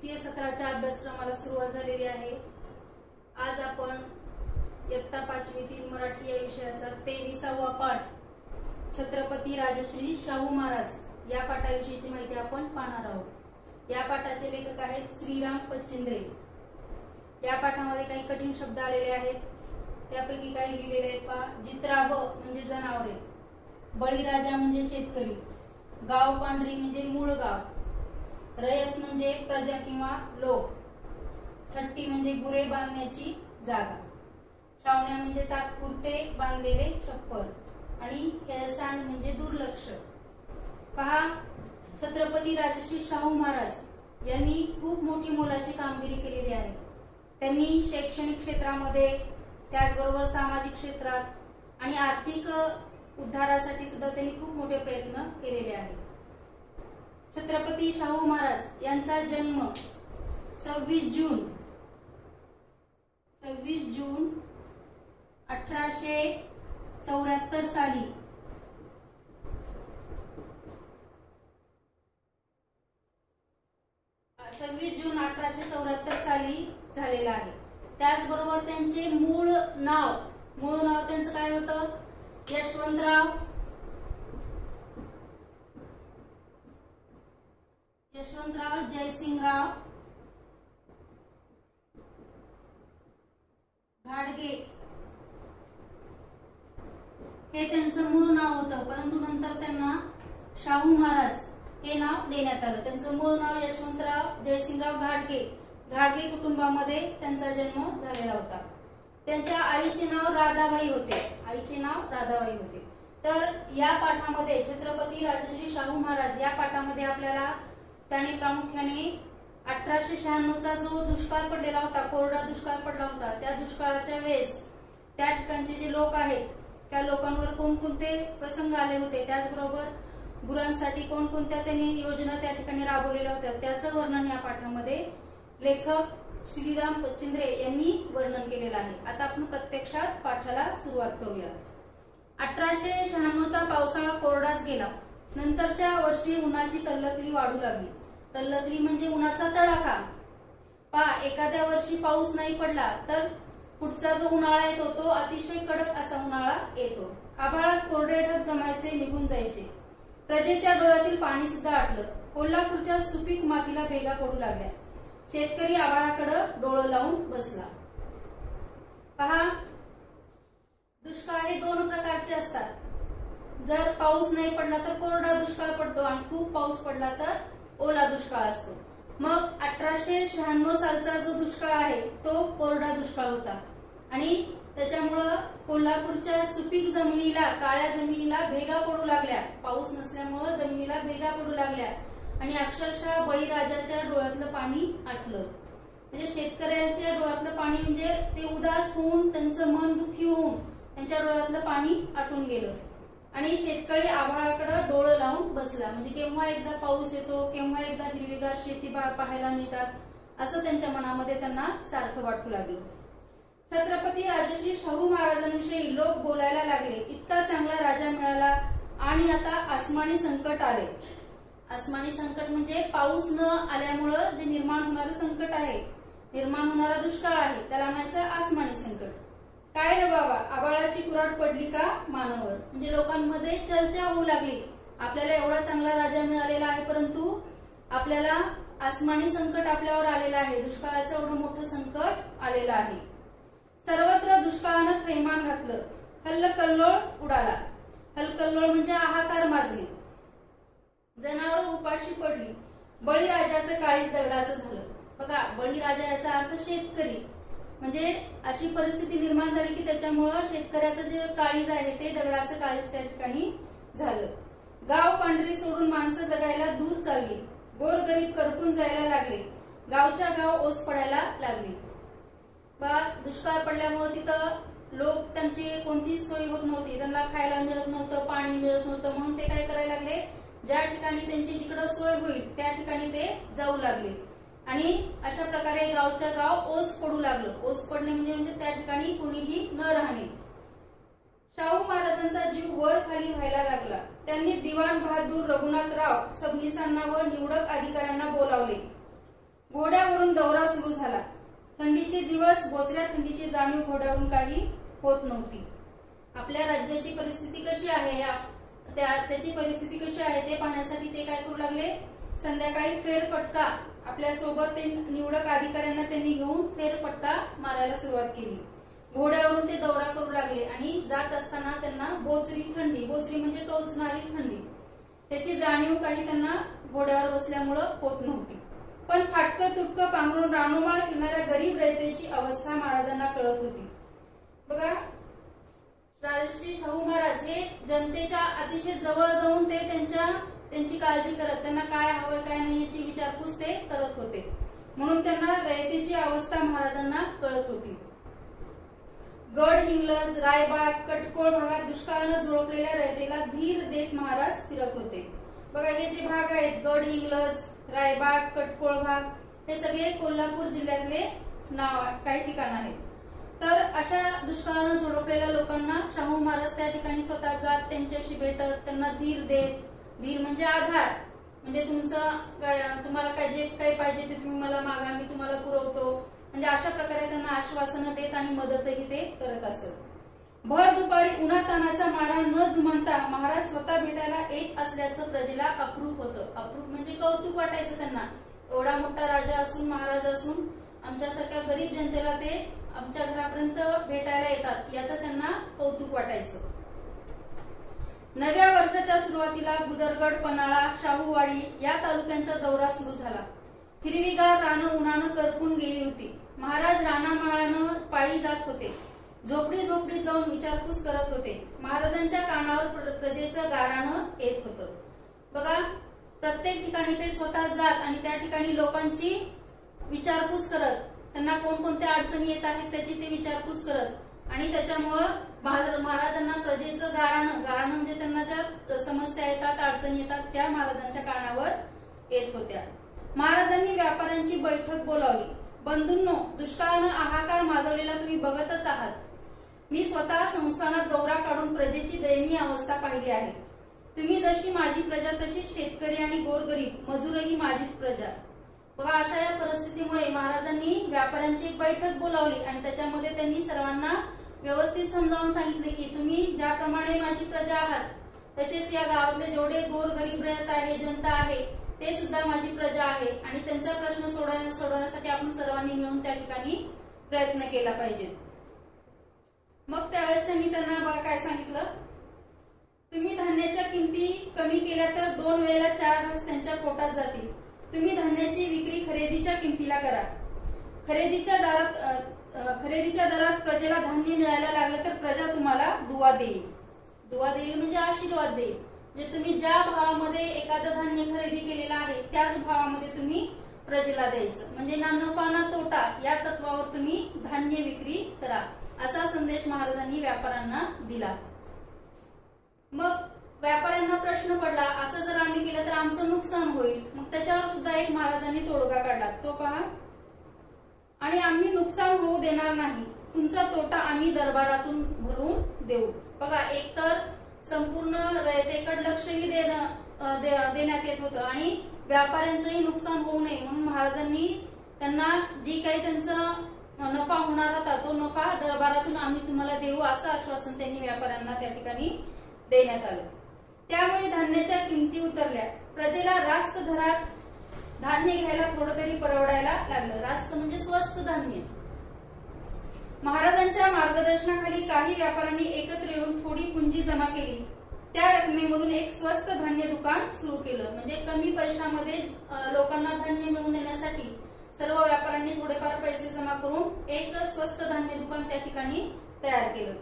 द्वितीय सत्राच्या अभ्यासक्रमाला सुरुवात झालेली आहे। आज आपण इयत्ता 5वीतील मराठी या विषयाचा 23वा पाठ छत्रपती राजश्री शाहू महाराज या पाठाविषयीची माहिती आपण पाहणार आहोत। या पाठाचे लेखक आहेत श्रीराम पच्चिंद्रे। या पाठामध्ये काही कठीण शब्द आलेले आहेत, त्यापैकी काही लिहिलेले आहेत पहा। जित्राब म्हणजे जनावरे, बळीराजा म्हणजे शेतकरी, गाव पांढरी म्हणजे मूळ गाव, रयत म्हणजे प्रजा किंवा लोक, थट्टी म्हणजे गुरे बांधण्याची जागा, छावण्या म्हणजे तात्पुरते बांधलेले छप्पर आणि हेळसांड म्हणजे दुर्लक्ष। पहा, छत्रपती राजश्री शाहू महाराज यांनी खूप मोठी मोलाची कामगिरी केलेली आहे। त्यांनी शैक्षणिक क्षेत्रामध्ये, त्याचबरोबर सामाजिक क्षेत्रात आणि आर्थिक उद्धारासाठी सुद्धा त्यांनी खूप मोठे प्रयत्न केलेले आहेत। छत्रपती शाहू महाराज यांचा जन्म 26 जून 1874 साली झालेला आहे। त्याचबरोबर त्यांचे मूळ नाव त्यांचं काय होतं? यशवंतराव जयसिंगराव घाडगे हे त्यांचं मूळ नाव होतं, परंतु नंतर त्यांना शाहू महाराज हे नाव देण्यात आलं। त्यांचं मूळ नाव यशवंतराव जयसिंगराव घाडगे कुटुंबामध्ये त्यांचा जन्म झालेला होता। त्यांच्या आईचे नाव राधाबाई होते। तर या पाठामध्ये छत्रपती राजश्री शाहू महाराज या पाठामध्ये आपल्याला त्याने प्रामुख्याने 1896चा जो दुष्काळ पडलेला होता, कोरडा दुष्काळ पडला होता, त्या दुष्काळाच्या वेळेस त्या ठिकाणचे जे लोक आहेत त्या लोकांवर कोणकोणते प्रसंग आले होते, त्याचबरोबर गुरांसाठी कोणकोणत्या त्यांनी योजना त्या ठिकाणी राबवलेल्या होत्या, त्याचं वर्णन या पाठामध्ये लेखक श्रीराम पच्चिंद्रे यांनी वर्णन केलेलं आहे। आता आपण प्रत्यक्षात पाठाला सुरुवात करूया। 1896चा पावसाळा कोरडाच गेला। नंतरच्या वर्षी उन्हाची तल्लकली वाढू लागली। तल्लकली म्हणजे उन्हाचा तडाखा। पहा, एखाद्या वर्षी पाऊस नाही पडला तर पुढचा जो उन्हाळा येतो तो अतिशय कडक असा उन्हाळा येतो। आभाळात कोरडे ढग जमायचे, निघून जायचे। प्रजेच्या डोळ्यातील पाणी सुद्धा आटलं। कोल्हापूरच्या सुपीक मातीला भेगा पडू लागल्या। शेतकरी आभाळाकडे डोळं लावून बसला। पहा, दुष्काळ हे दोन प्रकारचे असतात। जर पाऊस नाही पडला तर कोरडा दुष्काळ पडतो आणि खूप पाऊस पडला तर ओला दुष्काळ असतो। मग 1896 सालचा जो दुष्काळ आहे तो कोरडा दुष्काळ होता आणि त्याच्यामुळं कोल्हापूरच्या सुपीक जमिनीला, काळ्या जमिनीला भेगा पडू लागल्या। पाऊस नसल्यामुळं जमिनीला भेगा पडू लागल्या आणि अक्षरशः बळीराजाच्या डोळ्यातलं पाणी आटलं। म्हणजे शेतकऱ्यांच्या डोळ्यातलं पाणी म्हणजे ते उदास होऊन, त्यांचं मन दुःखी होऊन त्यांच्या डोळ्यातलं पाणी आटून गेलं आणि शेतकरी आभाळाकडे डोळं लावून बसला। म्हणजे केव्हा एकदा पाऊस येतो, केव्हा एकदा हिरवीगार शेती पाहायला मिळतात, असं त्यांच्या मनामध्ये त्यांना सारखं वाटू लागलं। छत्रपती राजश्री शाहू महाराजांविषयी लोक बोलायला लागले, इतका चांगला राजा मिळाला आणि आता आसमानी संकट आले। आसमानी संकट म्हणजे पाऊस न आल्यामुळं जे निर्माण होणारं संकट आहे, निर्माण होणारा दुष्काळ आहे, त्याला म्हणायचं आसमानी संकट। काय रे बाबा, आभाळाची कुऱ्हाड पडली का मानावर? म्हणजे लोकांमध्ये चर्चा होऊ लागली, आपल्याला एवढा चांगला राजा मिळालेला आहे परंतु आपल्याला आसमानी संकट आपल्यावर आलेलं आहे, दुष्काळाचं एवढं मोठं संकट आलेलं आहे। सर्वत्र दुष्काळानं थैमान घातलं, हल्लकल्लोळ उडाला। हल्लकल्लोळ म्हणजे हाहाकार माजली, जनावरं उपाशी पडली, बळीराजाचं काळीज दगडाचं झालं। बघा, बळीराजा याचा अर्थ शेतकरी। म्हणजे अशी परिस्थिती निर्माण झाली की त्याच्यामुळं शेतकऱ्याचं जे काळीज आहे ते दगडाचं काळीज त्या ठिकाणी झालं। गाव पांढरी सोडून माणसं जगायला दूर चालली, गोरगरीब करपून जायला लागले, गावच्या गाव ओस पडायला लागली। दुष्काळ पडल्यामुळे तिथं लोक, त्यांची कोणतीच सोय होत नव्हती, त्यांना खायला मिळत नव्हतं, पाणी मिळत नव्हतं, म्हणून ते काय करायला लागले, ज्या ठिकाणी त्यांची जिकडे सोय होईल त्या ठिकाणी ते जाऊ लागले आणि अशा प्रकारे गावच्या गाव ओस पडू लागलं। ओस पडणे म्हणजे त्या ठिकाणी कुणीही न राहणे। शाहू महाराजांचा जीव वर खाली व्हायला लागला। त्यांनी दिवाण बहादूर रघुनाथराव सबनीसांना व निवडक अधिकाऱ्यांना बोलावले। घोड्यावरून दौरा सुरू झाला. थंडीचे दिवस, बोचऱ्या थंडीची जाणीव घोड्यावरून काही होत नव्हती. आपल्या राज्याची परिस्थिती कशी आहे, त्याची परिस्थिती कशी आहे ते पाहण्यासाठी ते काय करू लागले, संध्याकाळी फेरफटका आपल्या सोबत ते निवडक अधिकाऱ्यांना त्यांनी घेऊन फेरफटका मारायला सुरुवात केली. घोड्यावरून ते दौरा करू लागले आणि जात असताना त्यांना बोचरी थंडी, बोचरी म्हणजे टोचणारी थंडी, त्याची जाणीव काही त्यांना घोड्यावर बसल्यामुळं होत नव्हती. पण फाटकं तुटकं पांघरून रानोमाळ फिरणाऱ्या गरीब रयतेची अवस्था महाराजांना कळत होती. बघा, राजश्री शाहू महाराज हे जनतेच्या अतिशय जवळ जाऊन ते त्यांची काळजी करत, त्यांना काय हवंय काय नाही याची विचारपूस ते करत होते. म्हणून त्यांना रयतेची अवस्था महाराजांना कळत होती. गड हिंग्लज, रायबाग, कटकोळ भागात दुष्काळानं झोडपलेल्या रयतेला धीर देत महाराज फिरत होते. बघा, हे जे भाग आहेत, गड हिंग्लज, रायबाग, कटकोळ भाग, हे सगळे कोल्हापूर जिल्ह्यातले काही ठिकाण आहेत. तर अशा दुष्काळानं झोडपलेल्या लोकांना शाहू महाराज त्या ठिकाणी स्वतः जात, त्यांच्याशी भेटत, त्यांना धीर देत, धीर म्हणजे आधार, म्हणजे तुम्हाला काय जे काही पाहिजे ते तुम्ही मला मागा, मी तुम्हाला पुरवतो, म्हणजे अशा प्रकारे त्यांना आश्वासनं देत आणि मदतही ते करत असत. भर दुपारी उन्हातानाचा मारा न जुमानता महाराज स्वतः भेटायला येत असल्याचं प्रजेला अप्रूप होतं. अप्रूप म्हणजे कौतुक वाटायचं त्यांना. एवढा मोठा राजा असून, महाराज असून आमच्यासारख्या गरीब जनतेला ते आमच्या घरापर्यंत भेटायला येतात याचं त्यांना कौतुक वाटायचं. नव्या वर्षाच्या सुरुवातीला गुदरगड, पन्हाळा, शाहूवाडी या तालुक्यांचा दौरा सुरू झाला. हिरवीगार रानं उन्हानं करपून गेली होती. महाराज रानामाळानं पायी जात होते. झोपडी झोपडीत जाऊन विचारपूस करत होते. महाराजांच्या कानावर प्रजेचं गाराणं येत होतं. बघा, प्रत्येक ठिकाणी ते स्वतः जात आणि त्या ठिकाणी लोकांची विचारपूस करत, त्यांना कोणकोणत्या अडचणी येत आहेत त्याची ते विचारपूस करत आणि त्याच्यामुळं महाराजांना प्रजेचं गाराणं म्हणजे त्यांना ज्या समस्या येतात, अडचणी येतात त्या महाराजांच्या कानावर येत होत्या. महाराजांनी व्यापाऱ्यांची बैठक बोलावली. बंधूंनो, दुष्काळानं हाहाकार माजवलेला तुम्ही बघतच आहात. मी स्वतः संस्थानात दौरा काढून प्रजेची दयनीय अवस्था पाहिली आहे. तुम्ही जशी माझी प्रजा तशीच शेतकरी आणि गोरगरीब मजूरही माझीच प्रजा. बघा, अशा या परिस्थितीमुळे महाराजांनी व्यापाऱ्यांची एक बैठक बोलावली आणि त्याच्यामध्ये त्यांनी सर्वांना व्यवस्थित समजावून सांगितले की तुम्ही ज्याप्रमाणे माझी प्रजा आहात तसेच या गावातले जेवढे गोरगरीब रयत आहे, जनता आहे, ते सुद्धा माझी प्रजा आहे आणि त्यांचा प्रश्न सोडवण्यासाठी आपण सर्वांनी मिळून त्या ठिकाणी प्रयत्न केला पाहिजे. मग त्यावेळेस त्यांनी त्यांना बघा काय सांगितलं, तुम्ही धान्याच्या किमती कमी केल्या तर 2 वेळेला 4 घास त्यांच्या पोटात जातील. तुम्ही धान्याची विक्री खरेदीच्या किमतीला करा. खरेदीच्या दरात प्रजेला धान्य मिळायला लागलं तर प्रजा तुम्हाला दुवा देईल. दुवा देईल म्हणजे आशीर्वाद देईल. म्हणजे तुम्ही ज्या भावामध्ये एखादं धान्य खरेदी केलेलं आहे त्याच भावामध्ये तुम्ही प्रजेला द्यायचं. म्हणजे ना नफा ना तोटा या तत्वावर तुम्ही धान्य विक्री करा, असा संदेश महाराजांनी व्यापाऱ्यांना दिला. मग व्यापाऱ्यांना प्रश्न पडला, असं जर आम्ही केलं तर आमचं नुकसान होईल. मग त्याच्यावर सुद्धा एक महाराजांनी तोडगा काढला, तो पहा. आणि आम्ही नुकसान होऊ देणार नाही. तुमचा तोटा आम्ही दरबारातून भरून देऊ. बघा, एकतर संपूर्ण रयतेकडे लक्षही देण्यात येत होतं आणि व्यापाऱ्यांचंही नुकसान होऊ नये म्हणून महाराजांनी त्यांना जी काही त्यांचा नफा होणार होता तो नफा दरबारातून आम्ही तुम्हाला देऊ असं आश्वासन त्यांनी व्यापाऱ्यांना त्या ठिकाणी देण्यात आलं. त्यामुळे धान्याच्या किमती उतरल्या. प्रजेला रास्त दरात धान्य घ्यायला थोडं तरी परवडायला लागलं. रास्त म्हणजे स्वस्त धान्य. महाराजांच्या मार्गदर्शनाखाली काही व्यापाऱ्यांनी एकत्र येऊन थोडी पुंजी जमा केली. त्या रकमेमधून एक स्वस्त धान्य दुकान सुरू केलं. म्हणजे कमी पैशामध्ये लोकांना धान्य मिळवून देण्यासाठी सर्व व्यापाऱ्यांनी थोडेफार पैसे जमा करून एक स्वस्त धान्य दुकान त्या ठिकाणी तयार केलं.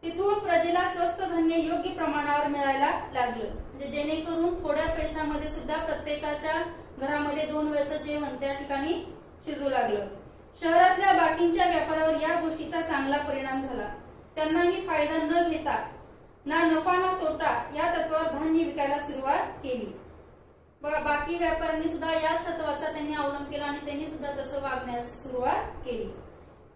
तिथून प्रजेला स्वस्त धान्य योग्य प्रमाणावर मिळायला लागलं. म्हणजे जेणेकरून थोड्या पैशामध्ये सुद्धा प्रत्येकाच्या घरामध्ये 2 वेळचं जेवण त्या ठिकाणी शिजू लागलं. शहरातल्या बाकींच्या व्यापारावर या गोष्टीचा चांगला परिणाम झाला. त्यांनाही फायदा न घेता ना नफा ना तोटा या तत्वावर धान्य विकायला सुरुवात केली. बाकी व्यापाऱ्यांनी सुद्धा याच तत्वाचा त्यांनी अवलंब केला आणि त्यांनी सुद्धा तसं वागण्यास सुरुवात केली.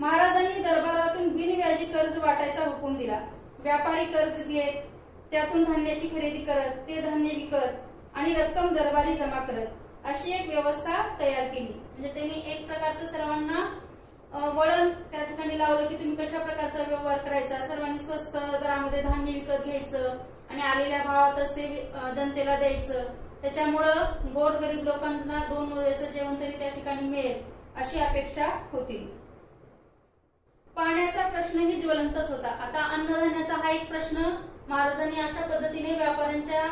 महाराजांनी दरबारातून बिनव्याजी कर्ज वाटायचा हुकूम दिला. व्यापारी कर्ज घेत त्यातून धान्याची खरेदी करत, ते धान्य विकत आणि रक्कम दरबारी जमा करत. अशी एक व्यवस्था तयार केली. म्हणजे त्यांनी एक प्रकारचं सर्वांना वळण त्या ठिकाणी लावलं की तुम्ही कशा प्रकारचा व्यवहार करायचा, सर्वांनी स्वस्त दरामध्ये धान्य विकत घ्यायचं आणि आलेल्या भावातच ते जनतेला द्यायचं. त्याच्यामुळं गोरगरीब लोकांना 2 वेळेचं जेवण तरी त्या ठिकाणी मिळेल अशी अपेक्षा होती. पाण्याचा प्रश्नही ज्वलंतच होता. आता अन्नधान्याचा हा एक प्रश्न महाराजांनी अशा पद्धतीने व्यापाऱ्यांच्या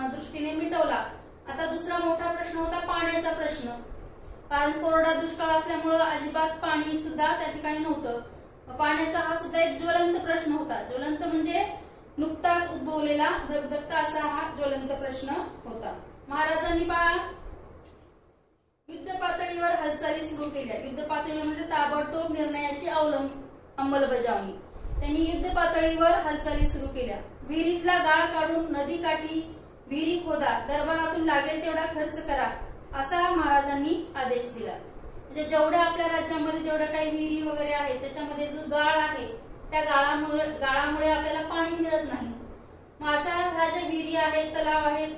दृष्टीने मिटवला. आता दुसरा मोठा प्रश्न होता पाण्याचा प्रश्न. कारण कोरडा दुष्काळ असल्यामुळं अजिबात पाणी सुद्धा त्या ठिकाणी नव्हतं. पाण्याचा हा सुद्धा एक ज्वलंत प्रश्न होता. ज्वलंत म्हणजे नुकताच उद्भवलेला धगधगता असा हा ज्वलंत प्रश्न होता. महाराजांनी पहा युद्ध पातळीवर हालचाली सुरू केल्या. युद्ध पातळीवर म्हणजे ताबडतोब निर्णयाची अंमलबजावणी. त्यांनी युद्ध पातळीवर हालचाली सुरू केल्या. विहिरीतला गाळ काढून नदीकाठी विहिरी खोदा, दरबारातून लागेल तेवढा खर्च करा असा महाराजांनी आदेश दिला. म्हणजे जेवढ्या आपल्या राज्यामध्ये जेवढ्या काही विहिरी वगैरे आहेत त्याच्यामध्ये जो गाळ आहे त्या गाळामुळे आपल्याला पाणी मिळत नाही. मग अशा ह्या ज्या विहिरी आहेत, तलाव आहेत,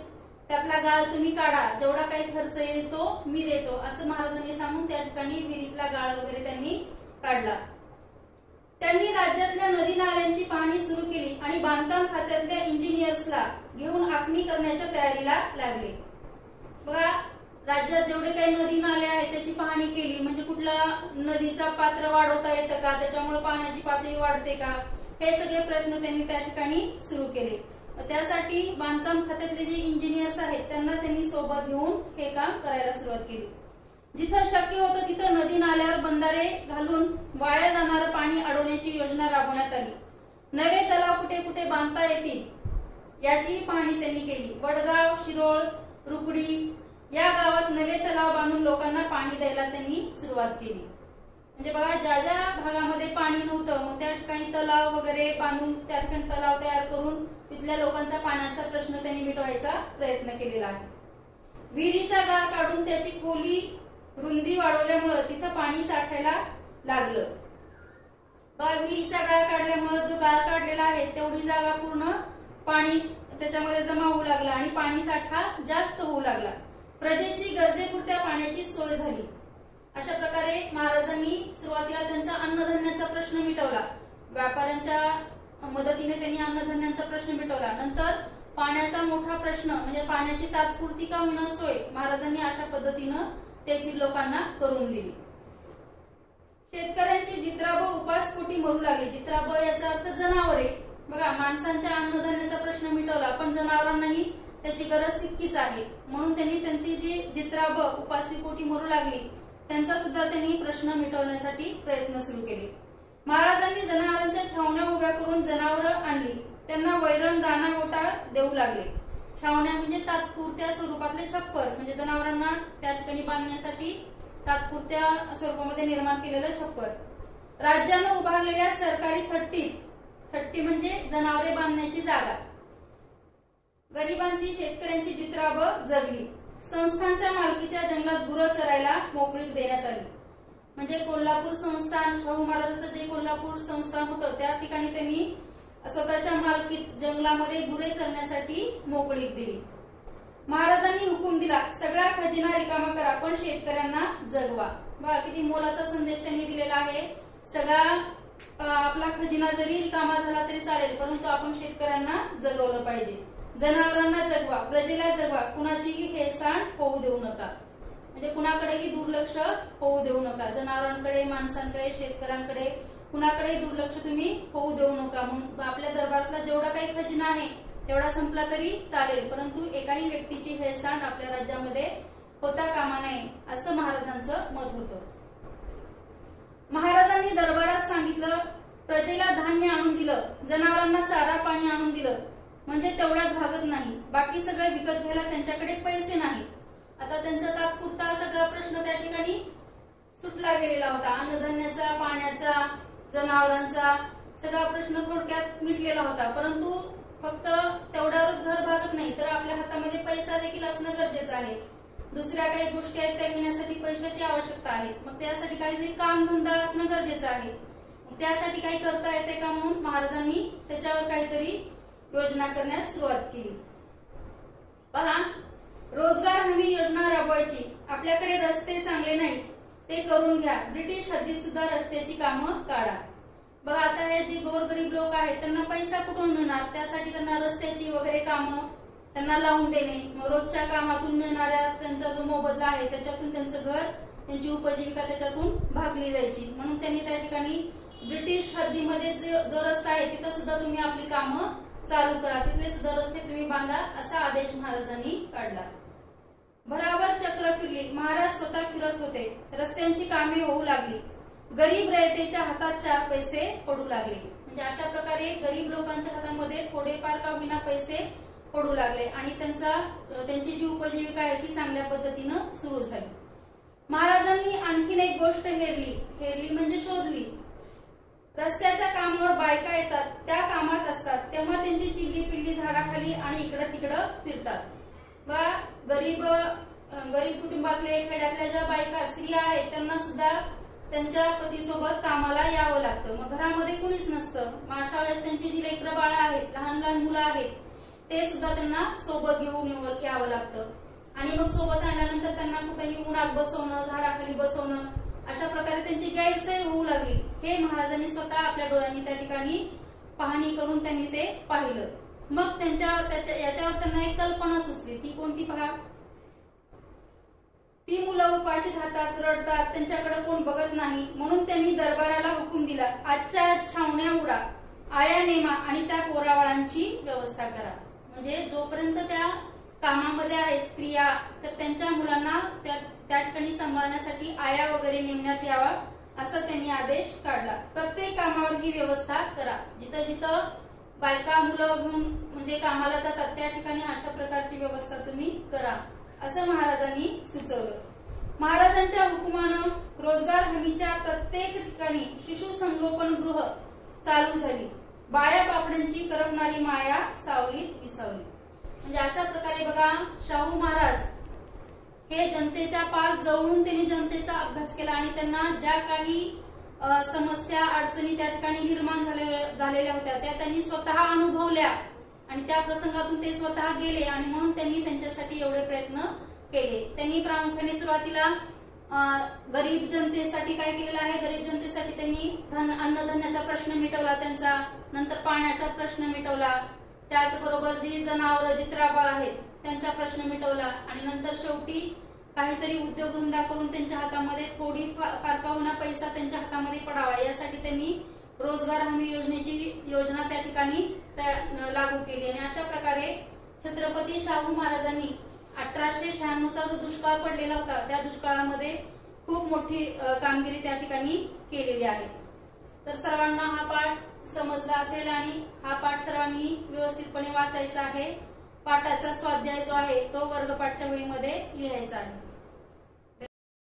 त्यातला गाळ तुम्ही काढा, जेवढा काही खर्च येईल तो मी देतो असं महाराजांनी सांगून त्या ठिकाणी विहिरीतला गाळ वगैरे त्यांनी काढला. त्यांनी राज्यातल्या नदी नाल्यांची पाहणी सुरू केली आणि बांधकाम खात्यातल्या इंजिनियर्सला घेऊन आखणी करण्याच्या तयारीला लागले. बघा, राज्यात जेवढे काही नदी नाले आहेत त्याची पाहणी केली. म्हणजे कुठला नदीचा पात्र वाढवता येतं का, त्याच्यामुळे पाण्याची पातळी वाढते का, हे सगळे प्रयत्न त्यांनी त्या ठिकाणी सुरू केले. त्यासाठी बांधकाम खात्यातले जे इंजिनियर्स आहेत त्यांना त्यांनी सोबत घेऊन हे काम करायला सुरुवात केली. जिथं शक्य होतं तिथं नदी नाल्यावर बंधारे घालून वाया जाणारं पाणी अडवण्याची योजना राबवण्यात आली. नवे तलाव कुठे कुठे बांधता येतील याची पाहणी त्यांनी केली. वडगाव, शिरोळ, रुपडी या गावात नवे तलाव बांधून लोकांना पाणी द्यायला त्यांनी सुरुवात केली. म्हणजे बघा, ज्या ज्या भागामध्ये पाणी नव्हतं मग त्या ठिकाणी तलाव वगैरे बांधून त्या ठिकाणी तलाव तयार करून तिथल्या लोकांचा पाण्याचा प्रश्न त्यांनी मिटवायचा प्रयत्न केलेला आहे. विहिरीचा गाळ काढून त्याची खोली रुंदी वाढवल्यामुळे तिथं पाणी साठायला लागलं. विहिरीचा गाळ काढल्यामुळे जो गाळ काढलेला आहे तेवढी जागा पूर्ण पाणी त्याच्यामध्ये जमा होऊ लागला आणि पाणी साठा जास्त होऊ लागला. प्रजेची गरजेपुरत्या पाण्याची सोय झाली. अशा प्रकारे महाराजांनी सुरुवातीला त्यांचा अन्नधान्याचा प्रश्न मिटवला. व्यापाऱ्यांच्या मदतीने त्यांनी अन्नधान्याचा प्रश्न मिटवला. नंतर पाण्याचा मोठा प्रश्न म्हणजे पाण्याची तात्पुरती का होईना सोय महाराजांनी अशा पद्धतीनं तेथील लोकांना करून दिली. शेतकऱ्यांची जित्राब उपासपोटी मरू लागली. जित्राब याचा अर्थ जनावरे. बघा, माणसांच्या अन्नधान्याचा प्रश्न मिटवला पण जनावरांनाही त्याची गरज तितकीच आहे. म्हणून त्यांनी त्यांची जी जित्राब उपासीपोटी मरू लागली त्यांचा सुद्धा त्यांनी प्रश्न मिटवण्यासाठी प्रयत्न सुरू केले. महाराजांनी जनावरांच्या छावण्या उभ्या करून जनावरं आणली. त्यांना वैरण, दाना, गोटा देऊ लागले. छावण्या म्हणजे तात्पुरत्या स्वरूपातले छप्पर, म्हणजे जनावरांना त्या ठिकाणी बांधण्यासाठी तात्पुरत्या स्वरूपामध्ये निर्माण केलेलं छप्पर. राज्यानं उभारलेल्या सरकारी थट्टी म्हणजे जनावरे बांधण्याची जागा. गरिबांची, शेतकऱ्यांची जित्राब जगली. संस्थांच्या मालकीच्या जंगलात गुरं चरायला मोकळीक देण्यात आली. म्हणजे कोल्हापूर संस्थान, शाहू महाराजांचं जे कोल्हापूर संस्थान होतं त्या ठिकाणी त्यांनी स्वतःच्या मालकीत जंगलामध्ये गुरे चरण्यासाठी मोकळीक दिली. महाराजांनी हुकूम दिला, सगळा खजिना रिकामा करा पण शेतकऱ्यांना जगवा. बघा, किती मोलाचा संदेश त्यांनी दिलेला आहे. सगळा आपला खजिना जरी रिकामा झाला तरी चालेल परंतु आपण शेतकऱ्यांना जगवलं पाहिजे. जनावरांना जगवा, प्रजेला जगवा, कुणाचीही हेळसांड होऊ देऊ नका. म्हणजे कुणाकडेही दुर्लक्ष होऊ देऊ नका. जनावरांकडे, माणसांकडे, शेतकऱ्यांकडे कुणाकडे दुर्लक्ष तुम्ही होऊ देऊ नका. म्हणून आपल्या दरबारातला जेवढा काही खजिना आहे तेवढा संपला तरी चालेल परंतु एकाही व्यक्तीची हेळसांड आपल्या राज्यामध्ये होता कामा नये असं महाराजांचं मत होतं. महाराजांनी दरबारात सांगितलं, प्रजेला धान्य आणून दिलं, जनावरांना चारा पाणी आणून दिलं म्हणजे तेवढ्यात भागत नाही. बाकी सगळं विकत घ्यायला त्यांच्याकडे पैसे नाही. आता त्यांचा तात्पुरता सगळा प्रश्न त्या ठिकाणी सुटला गेलेला होता. अन्नधान्याचा, पाण्याचा, जनावरांचा सगळा प्रश्न थोडक्यात मिटलेला होता. परंतु फक्त तेवढ्यावरच घर भागत नाही तर आपल्या हातामध्ये पैसा देखील असणं गरजेचं आहे. दुसऱ्या काही गोष्टी आहेत त्या घेण्यासाठी पैशाची आवश्यकता आहे. मग त्यासाठी काहीतरी कामधंदा असणं गरजेचं आहे. त्यासाठी काही करता येते का म्हणून महाराजांनी त्याच्यावर काहीतरी योजना करण्यास सुरुवात केली. पहा, रोजगार हमी हमी योजना राबवायची. आपल्याकडे रस्ते चांगले नाहीत ते करून घ्या. ब्रिटिश हद्दीत सुद्धा रस्त्याची कामं काढा. बघा आता हे जे गोरगरीब लोक आहेत त्यांना पैसा कुठून मिळणार, त्यासाठी त्यांना रस्त्याची वगैरे कामं त्यांना लावून देणे. मग रोजच्या कामातून मिळणाऱ्या त्यांचा जो मोबदला आहे त्याच्यातून त्यांचं घर, त्यांची उपजीविका त्याच्यातून भागली जायची. म्हणून त्यांनी त्या ठिकाणी ब्रिटिश हद्दीमध्ये जो रस्ता आहे तिथं सुद्धा तुम्ही आपली कामं चालू करा, तिथले सुद्धा रस्ते तुम्ही बांधा, असा आदेश महाराजांनी काढला. भराभर चक्र फिरली. महाराज स्वतः फिरत होते. रस्त्यांची कामे होऊ लागली. गरीब रयतेच्या हातात 4 पैसे पडू लागले. म्हणजे अशा प्रकारे गरीब लोकांच्या हातामध्ये थोडेफार का होईना पैसे पडू लागले आणि त्यांची जी उपजीविका आहे ती चांगल्या पद्धतीनं सुरू झाली. महाराजांनी आणखीन एक गोष्ट हेरली म्हणजे शोधली. रस्त्याच्या कामावर बायका येतात, त्या कामात असतात, तेव्हा त्यांची चिल्ली पिल्ली झाडाखाली आणि इकडं तिकडं फिरतात. वा गरीब कुटुंबातले खेड्यातल्या ज्या बायका स्त्रिया आहेत त्यांना सुद्धा त्यांच्या पतीसोबत कामाला यावं लागतं. मग घरामध्ये कुणीच नसतं. मग अशा वेळेस त्यांची जी लेकरं बाळं आहेत, लहान लहान मुलं आहेत, ते सुद्धा त्यांना सोबत घेऊन यावं लागतं. आणि मग सोबत आणल्यानंतर त्यांना कुठेही उन्हात बसवणं, झाडाखाली बसवणं, अशा प्रकारे त्यांची गैरसोय होऊ लागली. हे महाराजांनी स्वतः आपल्या डोळ्यांनी त्या ठिकाणी पाहणी करून त्यांनी ते पाहिलं. मग याच्यावर त्यांना एक कल्पना सुचली. ती कोणती पहा. ती मुलं उपाशी राहतात, रडतात, त्यांच्याकडे कोण बघत नाही. म्हणून त्यांनी दरबाराला हुकूम दिला, आजच्या छावण्या उडा, आया नेमा आणि त्या पोराबाळांची व्यवस्था करा. म्हणजे जोपर्यंत त्या कामामध्ये आहेत स्त्रिया, तर त्यांच्या मुलांना त्या ठिकाणी सांभाळण्यासाठी आया वगैरे नेमण्यात यावा, असा त्यांनी आदेश काढला. प्रत्येक कामावर ही व्यवस्था करा. जिथं जिथं बायका मुलं घेऊन म्हणजे कामाला जातात त्या ठिकाणी अशा प्रकारची व्यवस्था तुम्ही करा, असं महाराजांनी सुचवलं. महाराजांच्या हुकुमानं रोजगार हमीच्या प्रत्येक ठिकाणी शिशु संगोपन गृह चालू झाली. बाया बापड्यांची करपणारी माया सावलीत विसावली. म्हणजे अशा प्रकारे बघा शाहू महाराज हे जनतेच्या पार जवळून त्यांनी जनतेचा अभ्यास केला आणि त्यांना ज्या काही समस्या अडचणी त्या ठिकाणी निर्माण झालेल्या होत्या त्या त्यांनी स्वतः अनुभवल्या आणि त्या प्रसंगातून ते स्वतः गेले आणि म्हणून त्यांनी त्यांच्यासाठी एवढे प्रयत्न केले. त्यांनी प्रामुख्याने सुरुवातीला गरीब जनतेसाठी काय केलेलं आहे, गरीब जनतेसाठी त्यांनी अन्नधान्याचा प्रश्न मिटवला त्यांचा, नंतर पाण्याचा प्रश्न मिटवला, त्याचबरोबर जी जनावरं जित्राबा आहेत त्यांचा प्रश्न मिटवला आणि नंतर शेवटी काहीतरी उद्योगधंदा करून त्यांच्या हातामध्ये थोडी फार का होईना पैसा त्यांच्या हातामध्ये पडावा यासाठी त्यांनी रोजगार हमी योजनेची योजना त्या ठिकाणी लागू केली. आणि अशा प्रकारे छत्रपती शाहू महाराजांनी 1896चा जो दुष्काळ पडलेला होता त्या दुष्काळामध्ये खूप मोठी कामगिरी त्या ठिकाणी केलेली आहे. तर सर्वांना हा पाठ समजला असेल आणि हा पाठ सर्वांनी व्यवस्थितपणे वाचायचा आहे. पाठाचा स्वाध्याय जो आहे तो वर्गपाठच्या वहीमध्ये लिहायचा आहे.